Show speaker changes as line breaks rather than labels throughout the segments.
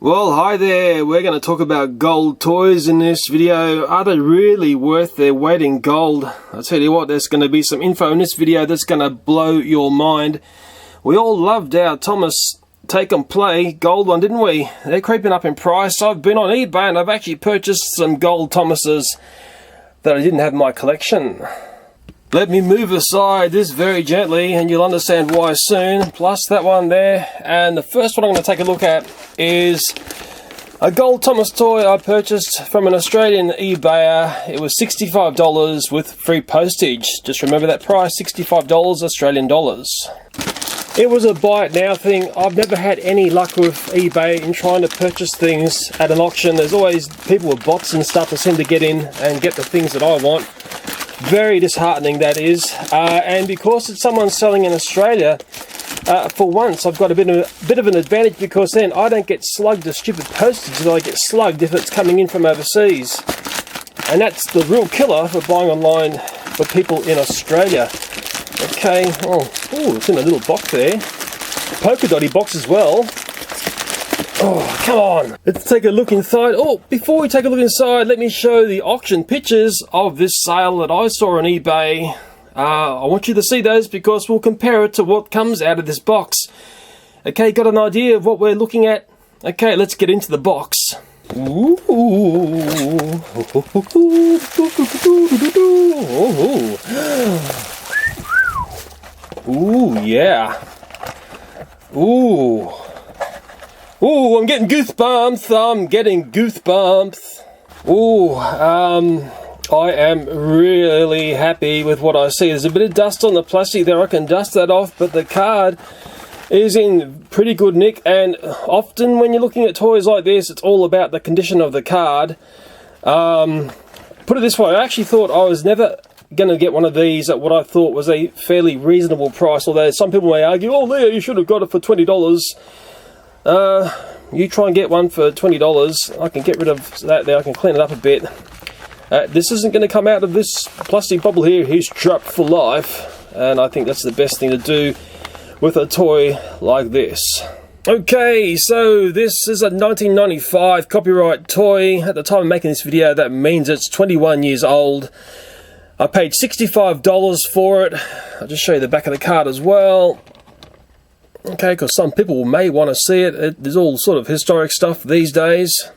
Well, hi there. We're going to talk about gold toys in this video. Are they really worth their weight in gold? I'll tell you what, there's going to be some info in this video that's going to blow your mind. We all loved our Thomas Take and Play gold one, didn't we? They're creeping up in price. I've been on eBay and I've actually purchased some gold Thomases that I didn't have in my collection. Let me move aside this very gently and you'll understand why soon. Plus that one there. And the first one I'm going to take a look at is a gold Thomas toy I purchased from an Australian eBayer. It was $65 with free postage. Just remember that price, $65 Australian dollars. It was a buy it now thing. I've never had any luck with eBay in trying to purchase things at an auction. There's always people with bots and stuff that seem to get in and get the things that I want. Very disheartening, that is. And because it's someone selling in Australia, for once I've got a bit of an advantage, because then I don't get slugged the stupid postage that I get slugged if it's coming in from overseas. And that's the real killer for buying online for people in Australia. Okay, oh, ooh, it's in a little box there. Polka dotty box as well. Oh, come on. Let's take a look inside. Oh, before we take a look inside, let me show the auction pictures of this sale that I saw on eBay. I want you to see those because we'll compare it to what comes out of this box. Okay, got an idea of what we're looking at? Okay, let's get into the box. Ooh. Ooh, yeah. Ooh. Ooh, I'm getting goosebumps. Ooh, I am really happy with what I see. There's a bit of dust on the plastic there. I can dust that off, but the card is in pretty good nick. And often when you're looking at toys like this, it's all about the condition of the card. Put it this way, I actually thought I was never going to get one of these at what I thought was a fairly reasonable price. Although some people may argue, oh, Leo, you should have got it for $20. You try and get one for $20. I can get rid of that there. I can clean it up a bit. This isn't going to come out of this plastic bubble here. He's trapped for life, and I think that's the best thing to do with a toy like this. Okay, so this is a 1995 copyright toy. At the time of making this video, that means it's 21 years old. I paid $65 for it. I'll just show you the back of the card as well. Okay, because some people may want to see it. There's all sort of historic stuff these days.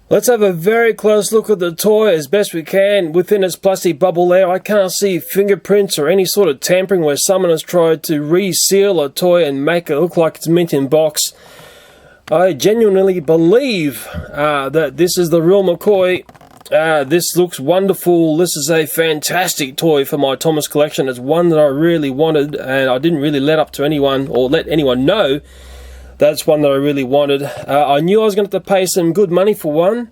Let's have a very close look at the toy as best we can. Within its plastic bubble there, I can't see fingerprints or any sort of tampering where someone has tried to reseal a toy and make it look like it's mint in box. I genuinely believe that this is the real McCoy. This looks wonderful. This is a fantastic toy for my Thomas collection. It's one that I really wanted, and I didn't really let up to anyone or let anyone know that's one that I really wanted. I knew I was going to have to pay some good money for one,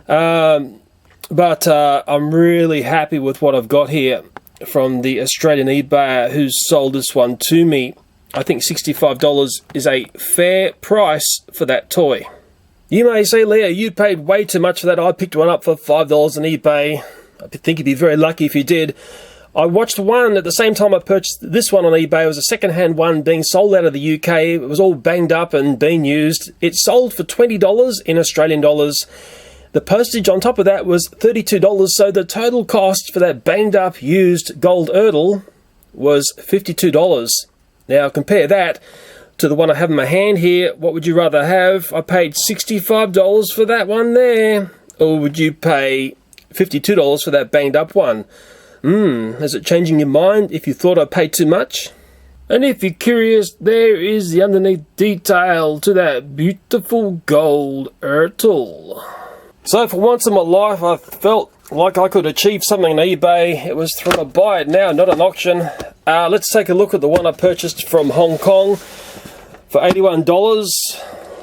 but I'm really happy with what I've got here from the Australian eBayer who sold this one to me. I think $65 is a fair price for that toy. You may say, Leo, you paid way too much for that. I picked one up for $5 on eBay. I think you'd be very lucky if you did. I watched one at the same time I purchased this one on eBay. It was a second-hand one being sold out of the UK. It was all banged up and being used. It sold for $20 in Australian dollars. The postage on top of that was $32, so the total cost for that banged up used gold ERTL was $52. Now compare that to the one I have in my hand here. What would you rather have? I paid $65 for that one there, or would you pay $52 for that banged up one? Is it changing your mind if you thought I paid too much? And if you're curious, there is the underneath detail to that beautiful gold ERTL. So for once in my life, I felt like I could achieve something on eBay. It was from a buy it now, not an auction. Let's take a look at the one I purchased from Hong Kong for $81.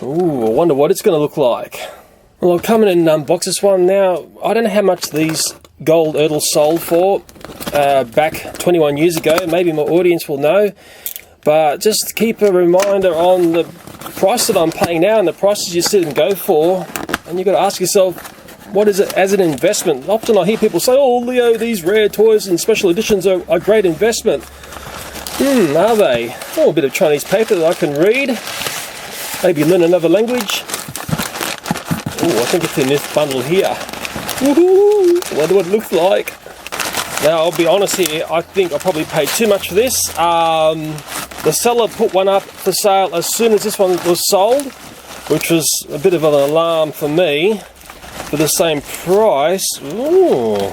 Ooh, I wonder what it's going to look like. Well, I'll come in and unbox this one now. I don't know how much these gold ERTL sold for back 21 years ago. Maybe my audience will know. But just keep a reminder on the price that I'm paying now and the prices you sit and go for. And you've got to ask yourself, what is it as an investment? Often I hear people say, oh, Leo, these rare toys and special editions are a great investment. Are they? Oh, a bit of Chinese paper that I can read. Maybe learn another language. I think it's in this bundle here. Woohoo! Wonder what it looks like. Now, I'll be honest here, I think I probably paid too much for this. The seller put one up for sale as soon as this one was sold, which was a bit of an alarm for me, for the same price. Ooh.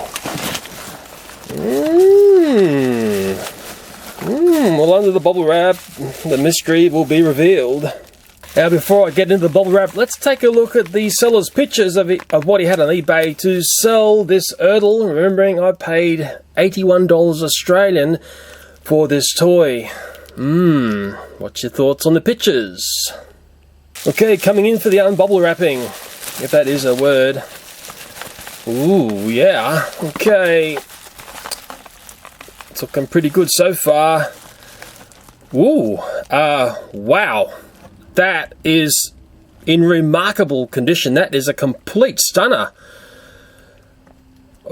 Well, under the bubble wrap, the mystery will be revealed. Now, before I get into the bubble wrap, let's take a look at the seller's pictures of what he had on eBay to sell this ERTL. Remembering I paid $81 Australian for this toy. What's your thoughts on the pictures? Okay, coming in for the unbubble wrapping, if that is a word. Ooh, yeah. Okay. It's looking pretty good so far. Ooh, wow. That is in remarkable condition. That is a complete stunner.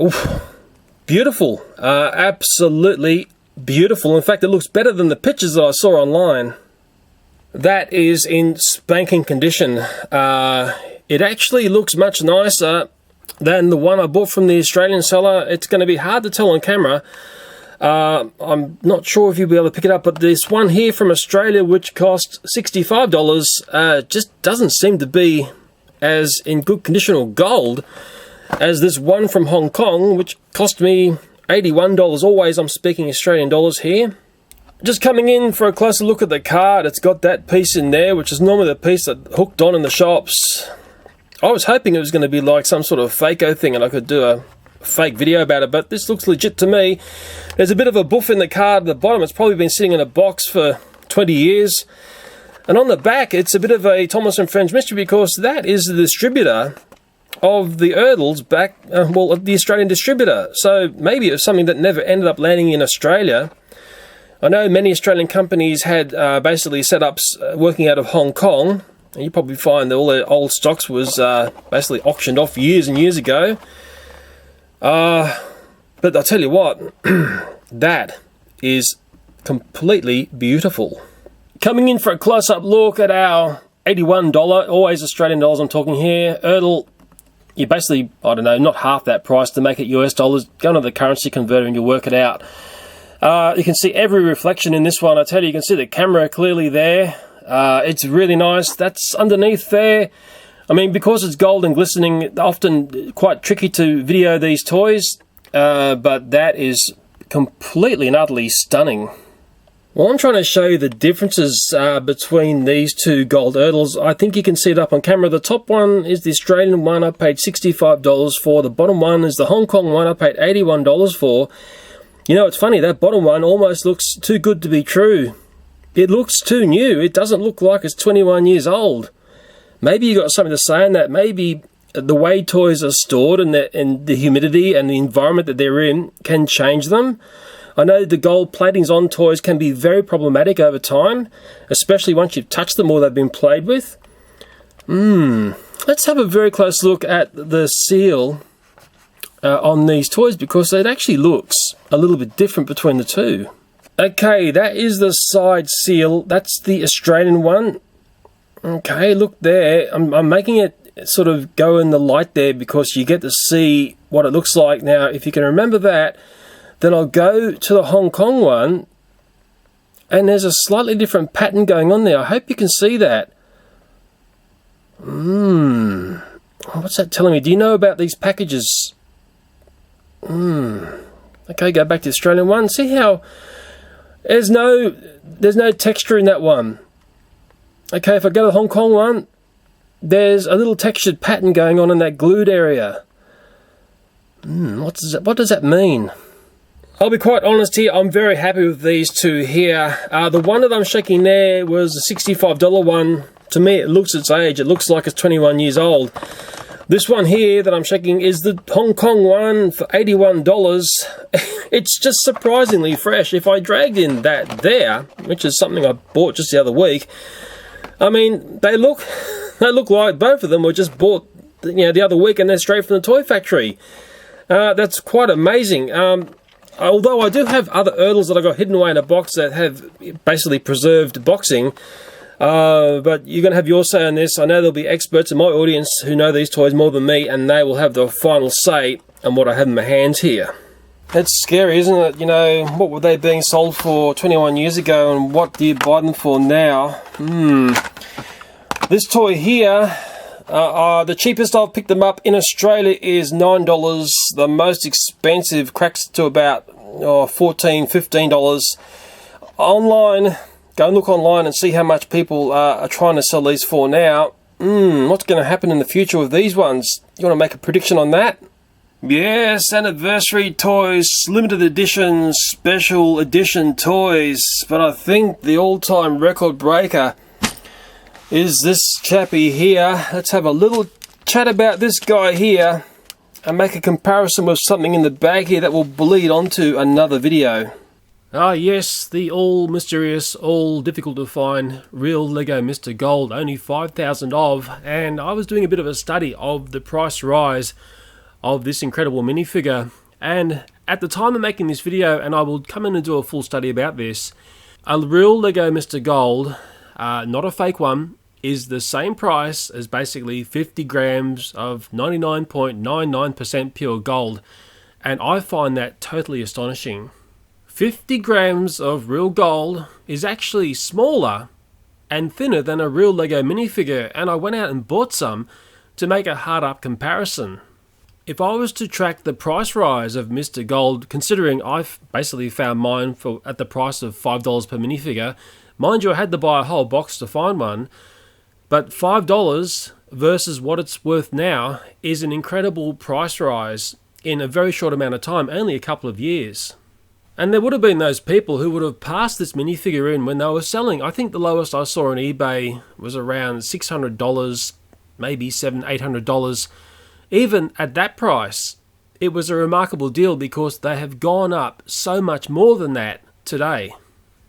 Oof. Beautiful. Absolutely beautiful. In fact, it looks better than the pictures that I saw online. That is in spanking condition. It actually looks much nicer than the one I bought from the Australian seller. It's going to be hard to tell on camera. I'm not sure if you'll be able to pick it up, but this one here from Australia, which cost $65, just doesn't seem to be as in good condition or gold as this one from Hong Kong, which cost me $81. Always I'm speaking Australian dollars here. Just coming in for a closer look at the card, it's got that piece in there, which is normally the piece that hooked on in the shops. I was hoping it was going to be like some sort of Fako thing and I could do a fake video about it, but this looks legit to me. There's a bit of a boof in the card at the bottom. It's probably been sitting in a box for 20 years. And on the back, it's a bit of a Thomas & Friends mystery, because that is the distributor of the ERTLs back, well, the Australian distributor. So maybe it was something that never ended up landing in Australia. I know many Australian companies had basically setups working out of Hong Kong. And you probably find that all their old stocks was basically auctioned off years and years ago. But I'll tell you what, that is completely beautiful. Coming in for a close-up look at our $81, always Australian dollars I'm talking here, ERTL. You basically, I don't know, not half that price to make it US dollars. Go into the currency converter and you'll work it out. You can see every reflection in this one. I tell you, you can see the camera clearly there. It's really nice. That's underneath there. I mean, because it's gold and glistening, often quite tricky to video these toys, but that is completely and utterly stunning. Well, I'm trying to show you the differences between these two gold ERTLs. I think you can see it up on camera. The top one is the Australian one I paid $65 for. The bottom one is the Hong Kong one I paid $81 for. You know, it's funny, that bottom one almost looks too good to be true. It looks too new. It doesn't look like it's 21 years old. Maybe you got something to say in that. Maybe the way toys are stored and the humidity and the environment that they're in can change them. I know the gold platings on toys can be very problematic over time, especially once you've touched them or they've been played with. Let's have a very close look at the seal on these toys, because it actually looks a little bit different between the two. Okay, that is the side seal. That's the Australian one. Okay, look there. I'm making it sort of go in the light there because you get to see what it looks like. Now, if you can remember that, then I'll go to the Hong Kong one, and there's a slightly different pattern going on there. I hope you can see that. What's that telling me? Do you know about these packages? Okay, go back to the Australian one. See how there's no texture in that one. Okay, if I go to the Hong Kong one, there's a little textured pattern going on in that glued area. What does that mean? I'll be quite honest here, I'm very happy with these two here. The one that I'm shaking there was a $65 one. To me, it looks its age. It looks like it's 21 years old. This one here that I'm shaking is the Hong Kong one for $81. It's just surprisingly fresh. If I dragged in that there, which is something I bought just the other week, I mean, they look like both of them were just bought, the other week, and they're straight from the toy factory. That's quite amazing. Although I do have other ERTLs that I got hidden away in a box that have basically preserved boxing. But you're going to have your say on this. I know there'll be experts in my audience who know these toys more than me, and they will have the final say on what I have in my hands here. It's scary, isn't it? You know, what were they being sold for 21 years ago, and what do you buy them for now? This toy here, the cheapest I've picked them up in Australia is $9. The most expensive cracks to about $14, $15. Online, go and look online and see how much people are trying to sell these for now. What's going to happen in the future with these ones? You want to make a prediction on that? Yes, anniversary toys, limited edition, special edition toys. But I think the all-time record breaker is this chappy here. Let's have a little chat about this guy here and make a comparison with something in the bag here that will bleed onto another video. Ah yes, the all mysterious, all difficult to find real Lego Mr. Gold, only 5,000 of, and I was doing a bit of a study of the price rise of this incredible minifigure, and at the time of making this video, and I will come in and do a full study about this, a real Lego Mr. Gold, not a fake one, is the same price as basically 50 grams of 99.99% pure gold, and I find that totally astonishing. 50 grams of real gold is actually smaller and thinner than a real Lego minifigure, and I went out and bought some to make a hard-up comparison. If I was to track the price rise of Mr. Gold, considering I've basically found mine at the price of $5 per minifigure, mind you I had to buy a whole box to find one, but $5 versus what it's worth now is an incredible price rise in a very short amount of time, only a couple of years. And there would have been those people who would have passed this minifigure in when they were selling. I think the lowest I saw on eBay was around $600, maybe $700, $800. Even at that price, it was a remarkable deal because they have gone up so much more than that today.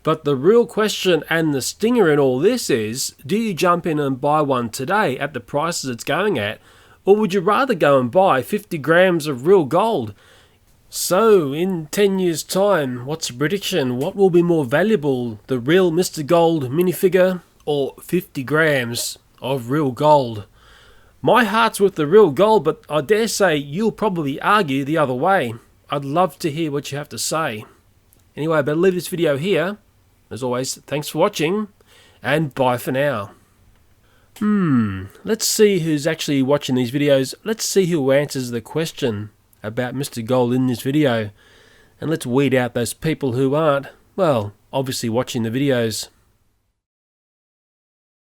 But the real question and the stinger in all this is, do you jump in and buy one today at the prices it's going at, or would you rather go and buy 50 grams of real gold? So, in 10 years' time, what's the prediction? What will be more valuable, the real Mr. Gold minifigure or 50 grams of real gold? My heart's with the real gold, but I dare say you'll probably argue the other way. I'd love to hear what you have to say. Anyway, I better leave this video here. As always, thanks for watching, and bye for now. Let's see who's actually watching these videos. Let's see who answers the question about Mr. Gold in this video. And let's weed out those people who aren't, well, obviously watching the videos.